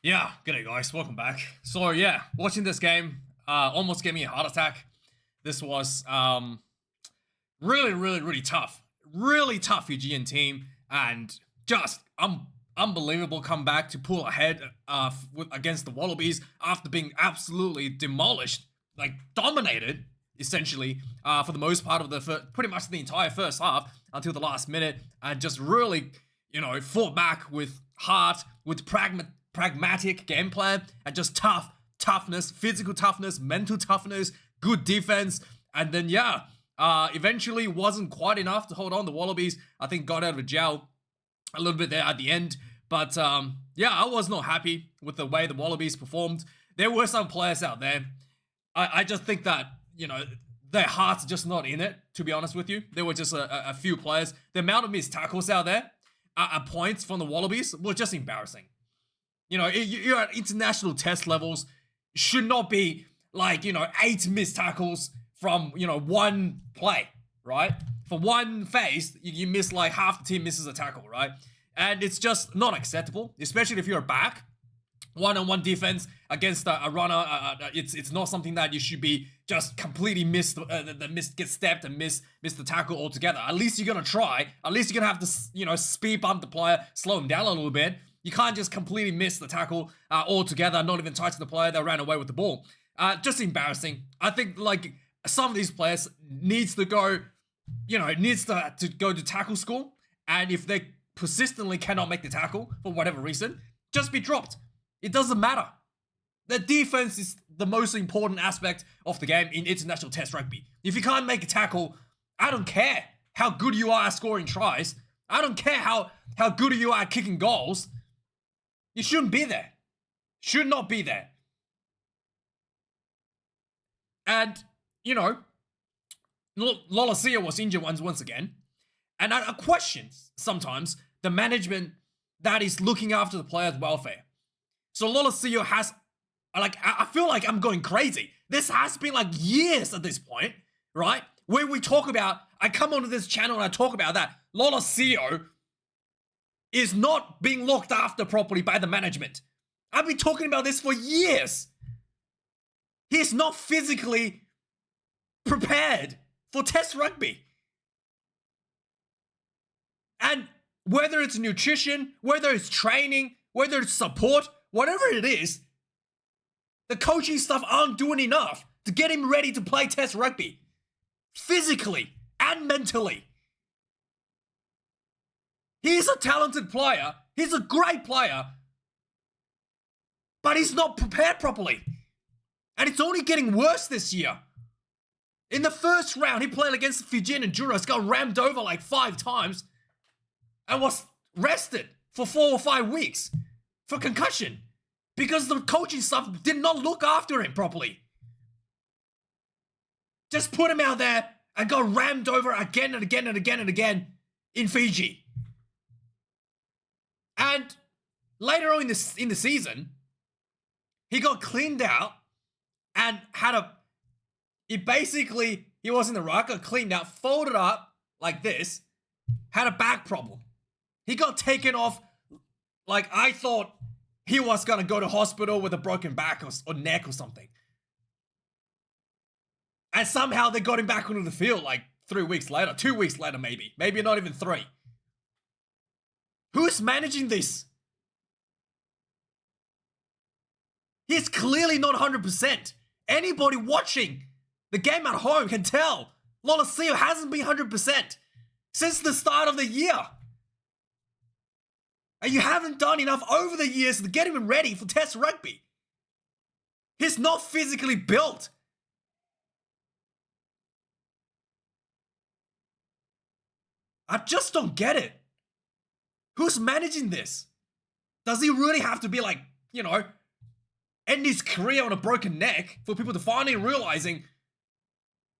Yeah, g'day guys, welcome back. So yeah, watching this game almost gave me a heart attack. This was really tough. Really tough Fijian team and just unbelievable comeback to pull ahead against the Wallabies after being absolutely demolished, like dominated essentially for the most part of pretty much the entire first half until the last minute, and just really, fought back with heart, with pragmatic game plan, and just toughness, physical toughness, mental toughness, good defense, and then eventually wasn't quite enough to hold on. The Wallabies, I think, got out of a jail a little bit there at the end, but I was not happy with the way the Wallabies performed. There were some players out there. I just think that their hearts are just not in it. To be honest with you, there were just a few players. The amount of missed tackles out there at points from the Wallabies was just embarrassing. You're at international test levels. Should not be like, 8 missed tackles from, one play, right? For one phase, you miss like half the team misses a tackle, right? And it's just not acceptable, especially if you're a back. One-on-one defense against a runner, it's not something that you should be just completely get stepped and miss the tackle altogether. At least you're gonna try. At least you're gonna have to, speed bump the player, slow him down a little bit. You can't just completely miss the tackle altogether, not even touching the player that ran away with the ball. Just embarrassing. I think like some of these players needs to go, needs to go to tackle school, and if they persistently cannot make the tackle for whatever reason, just be dropped. It doesn't matter. The defense is the most important aspect of the game in international test rugby. If you can't make a tackle, I don't care how good you are at scoring tries. I don't care how good you are at kicking goals. You shouldn't be there. Should not be there. And, Lolesio was injured once again. And I question sometimes the management that is looking after the players' welfare. So Lolesio has, I feel like I'm going crazy. This has been like years at this point, right? Where we talk about, I come onto this channel and I talk about that Lolesio is not being looked after properly by the management. I've been talking about this for years. He's not physically prepared for test rugby. And whether it's nutrition, whether it's training, whether it's support, whatever it is, the coaching staff aren't doing enough to get him ready to play test rugby. Physically and mentally. He's a talented player. He's a great player. But he's not prepared properly. And it's only getting worse this year. In the first round, he played against the Fijian Enduros, got rammed over like 5 times, and was rested for 4 or 5 weeks for concussion because the coaching staff did not look after him properly. Just put him out there and got rammed over again and again and again and again in Fiji. And later on in the season, he got cleaned out and he was in the ruck, got cleaned out, folded up like this, had a back problem. He got taken off, like I thought he was gonna go to hospital with a broken back or neck or something. And somehow they got him back onto the field like 3 weeks later, 2 weeks later maybe not even 3. Who's managing this? He's clearly not 100%. Anybody watching the game at home can tell Lolesio hasn't been 100% since the start of the year. And you haven't done enough over the years to get him ready for test rugby. He's not physically built. I just don't get it. Who's managing this? Does he really have to be like, end his career on a broken neck for people to finally realizing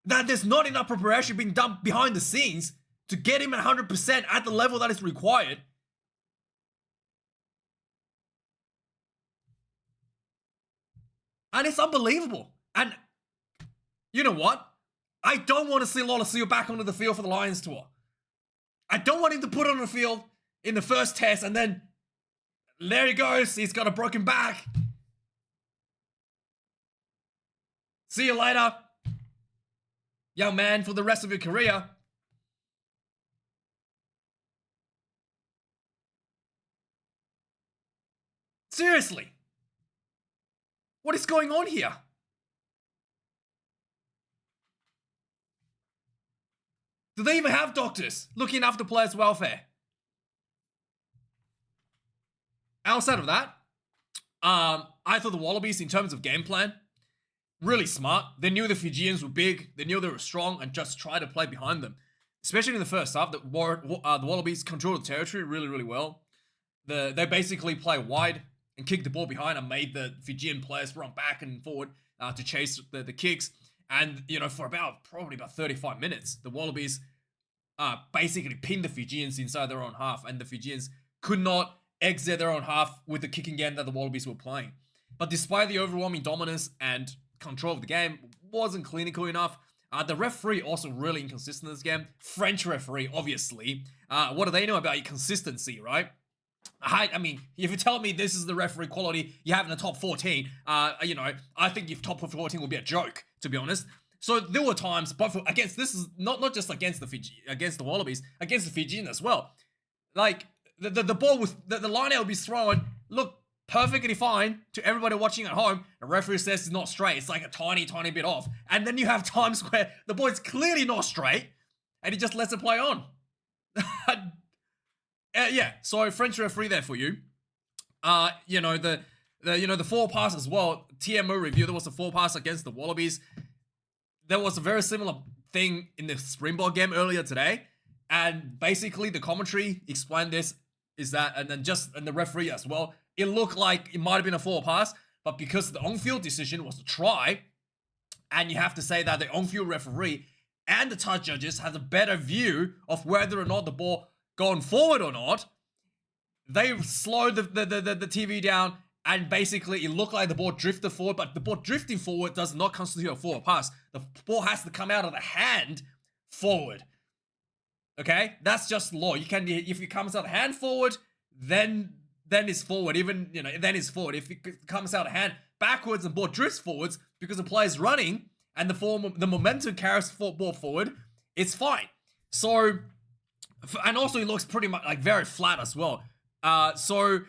that there's not enough preparation being done behind the scenes to get him at 100% at the level that is required? And it's unbelievable. And you know what? I don't want to see Lolesio back onto the field for the Lions tour. I don't want him to put on the field in the first test and then There he goes. He's got a broken back. See you later, young man, for the rest of your career. Seriously. What is going on here? Do they even have doctors looking after players' welfare? Outside of that, I thought the Wallabies, in terms of game plan, really smart. They knew the Fijians were big, they knew they were strong, and just tried to play behind them. Especially in the first half, the Wallabies controlled the territory really, really well. They basically play wide and kicked the ball behind and made the Fijian players run back and forward to chase the kicks. And, for probably about 35 minutes, the Wallabies basically pinned the Fijians inside their own half, and the Fijians could not exit their own half with the kicking game that the Wallabies were playing. But despite the overwhelming dominance and control of the game, wasn't clinical enough. The referee also really inconsistent in this game. French referee, obviously. What do they know about consistency, right? I mean, if you tell me this is the referee quality you have in the top 14, I think your top 14 will be a joke, to be honest. So there were times, but this is not just against the Wallabies, against the Fijians as well. Like the ball with the line out will be thrown, look perfectly fine to everybody watching at home. The referee says it's not straight. It's like a tiny bit off, and then you have times where the ball is clearly not straight, and he just lets it play on. Yeah, so French referee there for you. The forward pass as well. TMO review. There was a forward pass against the Wallabies. There was a very similar thing in the Springbok game earlier today, and basically the commentary explained this and the referee as well. It looked like it might have been a forward pass, but because the on-field decision was to try, and you have to say that the on-field referee and the touch judges have a better view of whether or not the ball going forward or not, they slowed the TV down, and basically it looked like the ball drifted forward, but the ball drifting forward does not constitute a forward pass. The ball has to come out of the hand forward. Okay? That's just law. If it comes out of the hand forward, then it's forward. Then it's forward. If it comes out of hand backwards and ball drifts forwards because the player's running and the momentum carries the ball forward, it's fine. So, and also it looks pretty much like very flat as well. So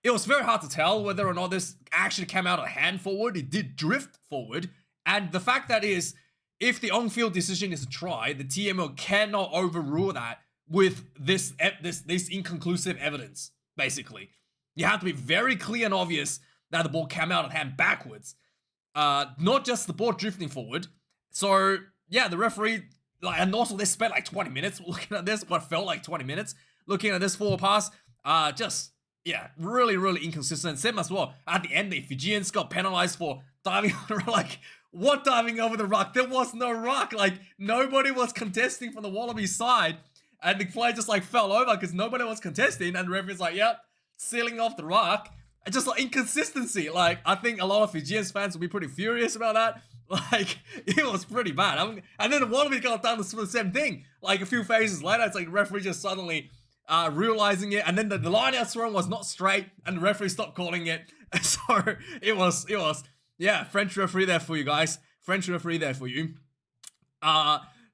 it was very hard to tell whether or not this actually came out of hand forward. It did drift forward. And the fact that is, if the on-field decision is a try, the TMO cannot overrule that with this inconclusive evidence, basically. You have to be very clear and obvious that the ball came out of hand backwards. Not just the ball drifting forward. So, yeah, the referee, and also they spent 20 minutes looking at this, what felt like 20 minutes, looking at this forward pass. Really, really inconsistent. Same as well. At the end, the Fijians got penalized for diving what diving over the ruck? There was no ruck. Nobody was contesting from the Wallabies side. And the play just fell over because nobody was contesting. And the referee's yep, sealing off the ruck. And just inconsistency. I think a lot of Fijians fans will be pretty furious about that. It was pretty bad. And then the Wallabies got done the same thing. A few phases later, it's the referee just suddenly realizing it, and then the line out thrown was not straight, and the referee stopped calling it. So it was French referee there for you guys. French referee there for you.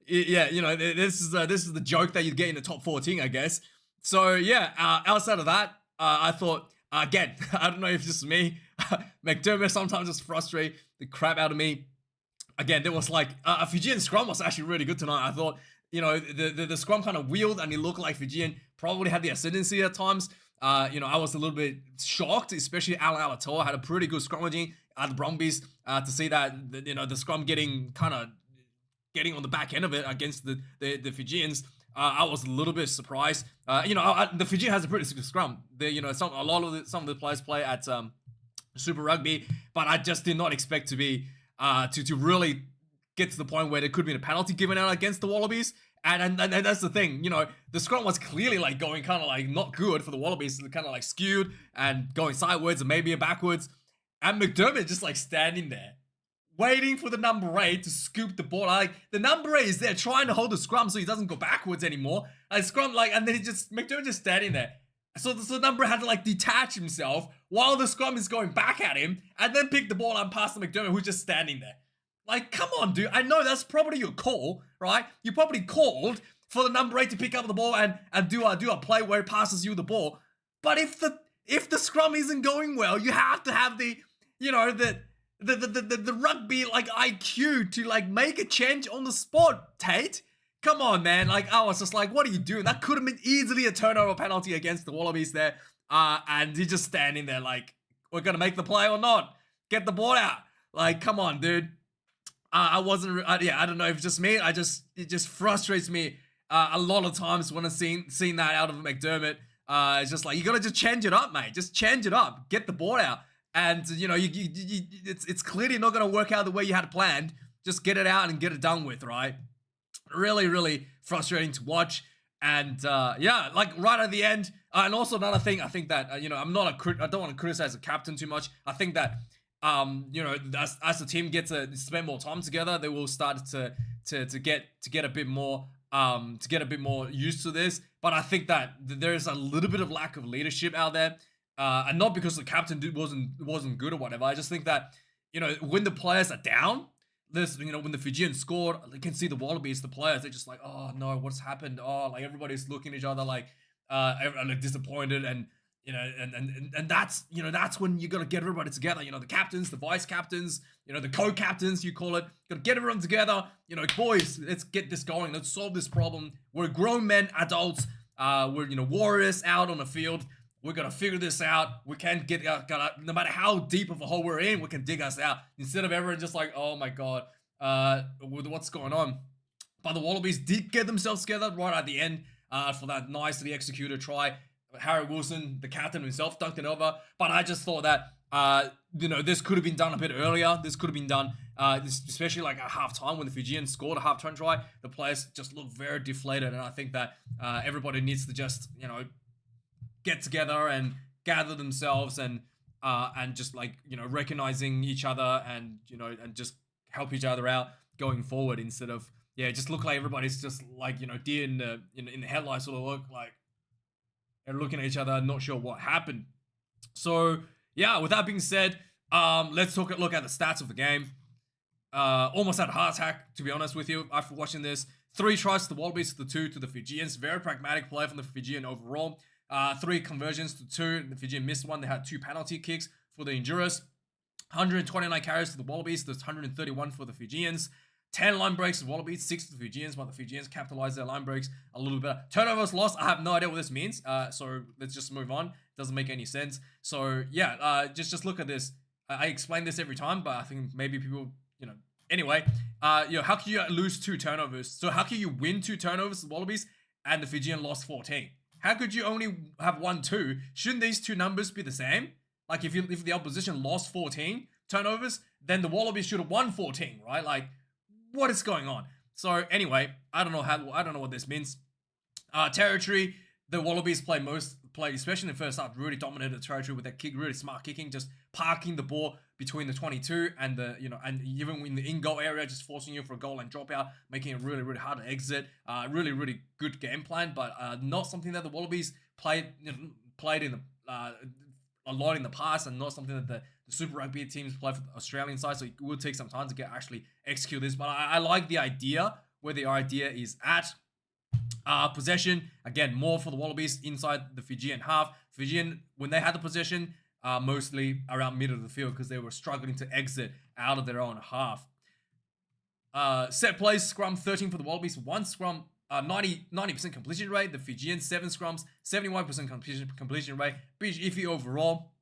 This is the joke that you get in the top 14, I guess. So outside of that, I thought again, I don't know if this is me. McDermott sometimes just frustrates the crap out of me. Again, there was a Fijian scrum was actually really good tonight. I thought. The scrum kind of wheeled and it looked like Fijian probably had the ascendancy at times. I was a little bit shocked, especially Alan Alatoa had a pretty good scrummaging at the Brumbies to see that, the scrum getting on the back end of it against the Fijians. I was a little bit surprised. The Fiji has a pretty good scrum. Some of the players play at Super Rugby, but I just did not expect to be to really get to the point where there could be a penalty given out against the Wallabies. And that's the thing, the scrum was clearly going kind of not good for the Wallabies, kind of skewed and going sideways and maybe backwards. And McDermott just standing there, waiting for the number 8 to scoop the ball. The number 8 is there trying to hold the scrum so he doesn't go backwards anymore. And scrum and then McDermott just standing there. So the number had to like detach himself while the scrum is going back at him, and then pick the ball and pass to McDermott, who's just standing there. Like, come on, dude. I know that's probably your call, right? You probably called for the number 8 to pick up the ball and do a play where it passes you the ball. But if the scrum isn't going well, you have to have the rugby like IQ to like make a change on the spot, Tate. Come on, man. Like, I was just like, what are you doing? That could have been easily a turnover penalty against the Wallabies there. And he's just standing there like, we're gonna make the play or not. Get the ball out. Like, come on, dude. I don't know if it's just me. It just frustrates me a lot of times when I've seen that out of McDermott. It's just like, you gotta just change it up, mate. Just change it up. Get the ball out. And, you know, it's clearly not gonna work out the way you had planned. Just get it out and get it done with, right? Really, really frustrating to watch. And yeah, like right at the end. And also another thing, I think that, I don't want to criticize the captain too much. I think that, as the team gets to spend more time together, they will start to get a bit more used to this. But I think that there is a little bit of lack of leadership out there, and not because the captain wasn't good or whatever. I just think that when the players are down, when the Fijians scored, you can see the Wallabies, the players, they're just like, oh no, what's happened? Oh, like everybody's looking at each other like disappointed, and and that's when you gotta get everybody together. The captains, the vice captains, the co-captains, you call it. Gotta get everyone together. Boys, let's get this going. Let's solve this problem. We're grown men, adults. We're warriors out on the field. We're gonna figure this out. We can't get out. No matter how deep of a hole we're in, we can dig us out. Instead of everyone just like, oh my god, what's going on? But the Wallabies did get themselves together right at the end for that nicely executed try. Harry Wilson, the captain himself, dunked it over. But I just thought that, this could have been done a bit earlier. This could have been done, especially like at halftime when the Fijians scored a halftime try. The players just looked very deflated. And I think that everybody needs to just, get together and gather themselves and just like, recognizing each other and, and just help each other out going forward instead of, just look like everybody's just like, deer in the headlights sort of look like, and looking at each other, not sure what happened. So, yeah, with that being said, let's look at the stats of the game. Almost had a heart attack, to be honest with you, after watching this. 3 tries to the Wallabies, to 2 to the Fijians. Very pragmatic play from the Fijian overall. 3 conversions to 2. The Fijian missed 1. They had 2 penalty kicks for the Endurers. 129 carries to the Wallabies. There's 131 for the Fijians. 10 line breaks to the Wallabies, 6 to the Fijians, but the Fijians capitalized their line breaks a little bit. Turnovers lost, I have no idea what this means, so let's just move on. Doesn't make any sense. So yeah, just look at this. I explain this every time, but I think maybe people, Anyway, how can you lose 2 turnovers? So how can you win 2 turnovers to the Wallabies and the Fijian lost 14? How could you only have 1-2? Shouldn't these 2 numbers be the same? Like if the opposition lost 14 turnovers, then the Wallabies should have won 14, right? Like, what is going on? So anyway, I don't know what this means. Territory, the Wallabies play, especially in the first half, really dominated the territory with that kick, really smart kicking, just parking the ball between the 22 and the, and even in the in-goal area, just forcing you for a goal and drop out, making it really, really hard to exit. Really, really good game plan, but not something that the Wallabies played in a lot in the past, and not something that the Super Rugby teams play for the Australian side, so it will take some time to actually execute this. But I like the idea, where the idea is at. Possession, again, more for the Wallabies inside the Fijian half. Fijian, when they had the possession, mostly around middle of the field because they were struggling to exit out of their own half. Set plays, scrum 13 for the Wallabies, 1 scrum, 90% completion rate. The Fijians, 7 scrums, 71% completion rate. Bit iffy overall.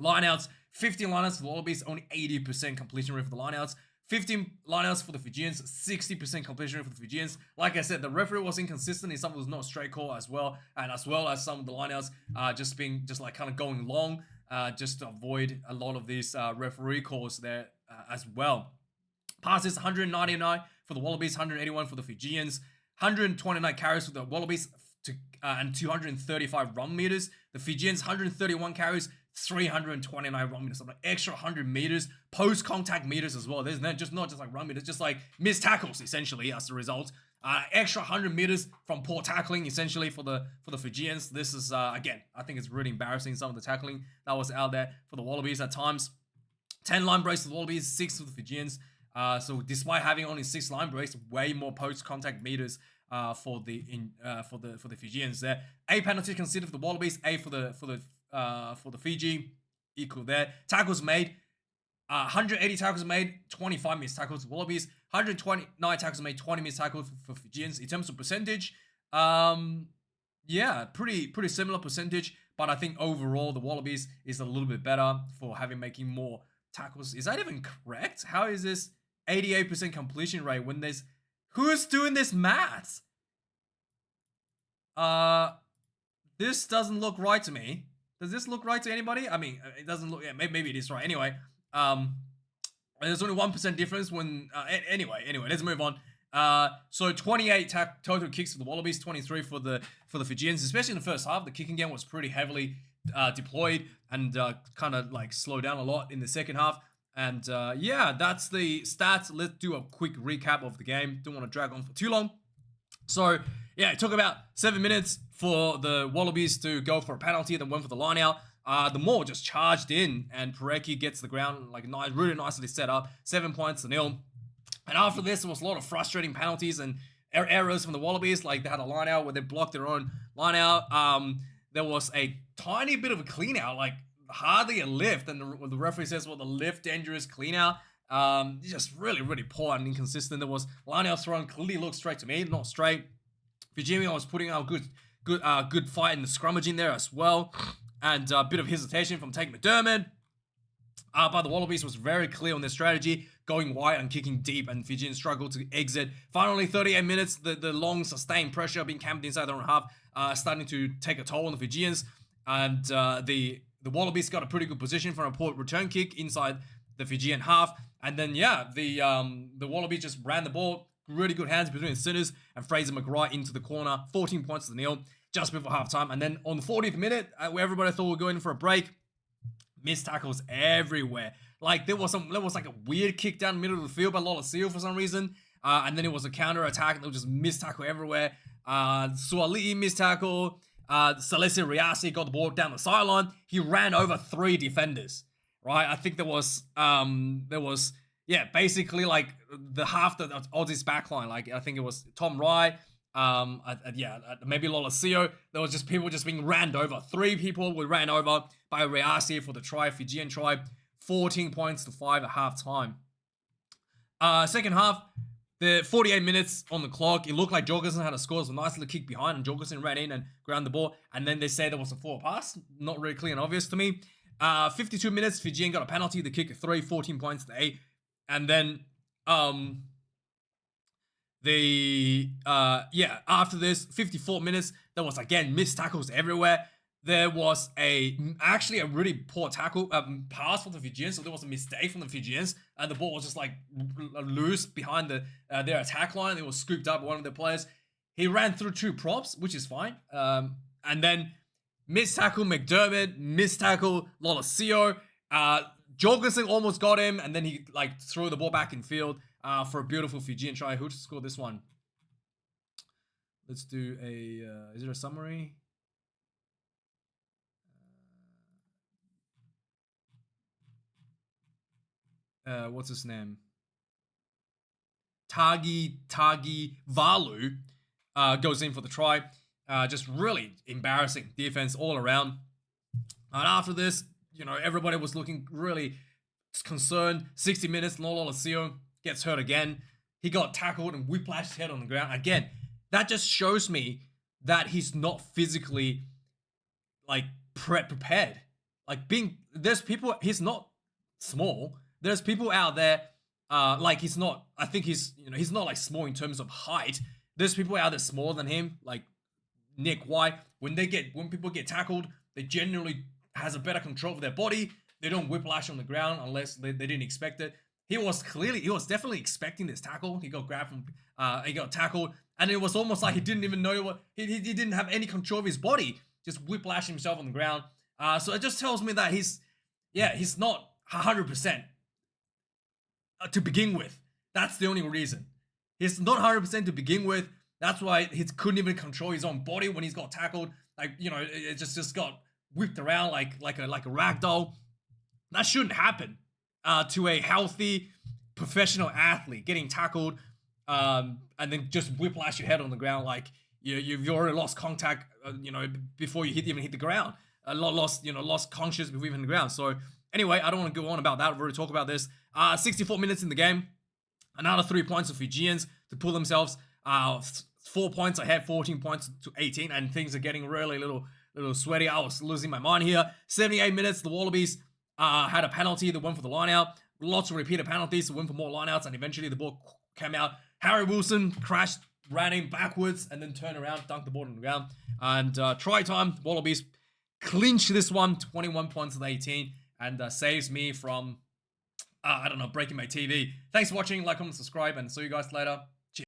Lineouts, 15 lineouts for the Wallabies, only 80% completion rate for the lineouts. 15 lineouts for the Fijians, 60% completion rate for the Fijians. Like I said, the referee was inconsistent in some of those not straight call as well, and as well as some of the lineouts just kind of going long, just to avoid a lot of these referee calls there as well. Passes 199 for the Wallabies, 181 for the Fijians, 129 carries for the Wallabies and 235 run meters. The Fijians 131 carries, 329 run meters, so an extra 100 meters, post-contact meters as well. There's not just like run meters, just like missed tackles essentially as a result. Extra 100 meters from poor tackling, essentially, for the Fijians. This is, again, I think it's really embarrassing, some of the tackling that was out there for the Wallabies at times. 10 line breaks for the Wallabies, 6 for the Fijians. So despite having only 6 line breaks, way more post-contact meters for the Fijians there. 8 penalties considered for the Wallabies, 8 for the Fiji, equal there. Tackles made. 180 tackles made, 25 missed tackles. Wallabies, 129 tackles made, 20 missed tackles for Fijians. In terms of percentage, yeah, pretty similar percentage. But I think overall the Wallabies is a little bit better for making more tackles. Is that even correct? How is this 88% completion rate when there's who's doing this maths? This doesn't look right to me. Does this look right to anybody? I mean, it doesn't look. Yeah, maybe it is right. Anyway. There's only 1% difference when, anyway, let's move on. So 28 total kicks for the Wallabies, 23 for the Fijians, especially in the first half. The kicking game was pretty heavily deployed and kind of like slowed down a lot in the second half. And yeah, that's the stats. Let's do a quick recap of the game. Don't want to drag on for too long. So yeah, it took about 7 minutes for the Wallabies to go for a penalty, then went for the line out. The Maul just charged in, and Parecki gets the ground like really nicely set up, 7 points to 0. And after this, there was a lot of frustrating penalties and errors from the Wallabies. Like they had a line out where they blocked their own line out. There was a tiny bit of a clean out, like hardly a lift, and the referee says, "Well, the lift dangerous clean out." Just really poor and inconsistent. There was line out thrown, clearly looked straight to me, not straight. Fiji was putting out good fight in the scrummage in there as well. And a bit of hesitation from Tate McDermott. But the Wallabies was very clear on their strategy, going wide and kicking deep, and Fijians struggled to exit. Finally, 38 minutes, the long sustained pressure being camped inside their own half, starting to take a toll on the Fijians. And the Wallabies got a pretty good position for a poor return kick inside the Fijian half. And then, yeah, the Wallabies just ran the ball, really good hands between the centers, and Fraser McRae into the corner, 14 points to 0. Just before halftime, and then on the 40th minute, where everybody thought we were going for a break, missed tackles everywhere. Like there was like a weird kick down the middle of the field by Lolesio for some reason, and then it was a counter attack, and there was just missed tackle everywhere. Suali'i missed tackle. Lolesio Rant got the ball down the sideline. He ran over 3 defenders. Right, I think there was yeah, basically like the half the Aussies backline. Like I think it was Tom Rye. Maybe Lolesio. There was just people just being ran over. 3 people were ran over by Riasi for the try, Fijian try. 14 points to 5 at halftime. Second half, the 48 minutes on the clock. It looked like Jorgensen had a score. It was a nice little kick behind, and Jorgensen ran in and ground the ball. And then they say there was a forward pass. Not really clear and obvious to me. 52 minutes, Fijian got a penalty. The kick of 3, 14 points to 8. And then after this 54 minutes, there was again missed tackles everywhere. There was actually a really poor tackle pass for the Fijians, so there was a mistake from the Fijians, and the ball was just like loose behind their attack line. It was scooped up by one of their players. He ran through 2 props, which is fine. And then missed tackle McDermott, missed tackle Lolesio. Jorgensen almost got him, and then he like threw the ball back in field. For a beautiful Fijian try. Who scored this one? Let's do is there a summary? What's his name? Tagi Valu goes in for the try. Just really embarrassing defense all around. And after this, everybody was looking really concerned. 60 minutes, Lolesio gets hurt again. He got tackled and whiplashed his head on the ground. Again, that just shows me that he's not physically like prepared. Like there's people, he's not small. There's people out there, like he's not, I think he's not like small in terms of height. There's people out there smaller than him, like Nick White. When people get tackled, they generally has a better control of their body. They don't whiplash on the ground unless they didn't expect it. He was definitely expecting this tackle. He got grabbed from, he got tackled, and it was almost like he didn't even know he didn't have any control of his body, just whiplashing himself on the ground. So it just tells me that he's not 100% to begin with. That's the only reason. He's not 100% to begin with. That's why he couldn't even control his own body when he's got tackled. Like, you know, it just got whipped around like a rag doll. That shouldn't happen to a healthy professional athlete getting tackled and then just whiplash your head on the ground like you've already lost contact, before you even hit the ground. Lost conscious before even the ground. So anyway, I don't want to go on about that. We've already talked about this. 64 minutes in the game. Another 3 points of Fijians to pull themselves 4 points ahead, 14 points to 18, and things are getting really little sweaty. I was losing my mind here. 78 minutes, the Wallabies had a penalty that went for the line-out. Lots of repeated penalties to win for more line-outs, and eventually the ball came out. Harry Wilson crashed, ran in backwards, and then turned around, dunked the ball on the ground. And try time, Wallabies clinch this one, 21 points to 18, and saves me from, breaking my TV. Thanks for watching, like, comment, subscribe, and see you guys later.